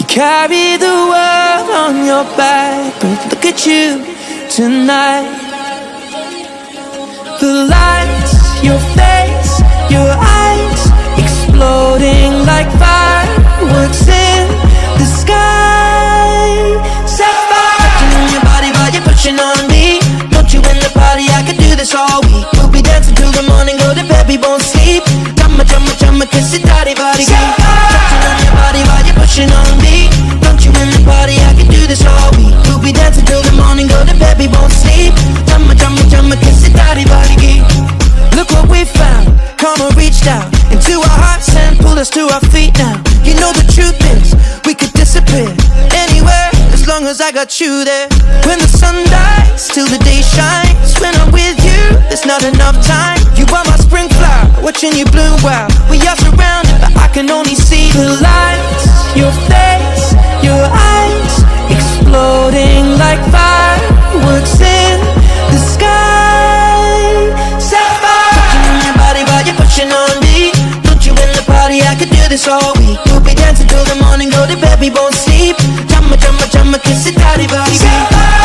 carry the world on your back, but look at you tonight. The lights, your face, your eyes, exploding like fireworks in the sky. Sapphire, touching on your body while you're pushing on me. Don't you in the party, I could do this all week. We'll be dancing till the morning, go to bed, we won't sleep. Chumma, chumma, chumma, kiss it, daddy, body, touching on your body while you're pushing on me. Don't you in the party, I could do this all week. We'll be dancing till the morning, go to bed, we won't sleep. Chumma, chumma, chumma, kiss it, daddy, body. Look what we found, karma reached out into our hearts and pulled us to our feet now. You know the truth is, we could disappear anywhere as long as I got you there. When the sun dies, till the day shines. When I'm with you, there's not enough time. You are my spring flower, watching you bloom wild. We are surrounded, but I can only see the lights, your face, your eyes, exploding like fireworks in the sky. Sapphire, touching on your body while you're pushing on me. Don't you in the party, I could do this all week. We'll be dancing till the morning, go to bed, we won't sleep. Chumma, chumma, chumma, kiss it, daddy, body.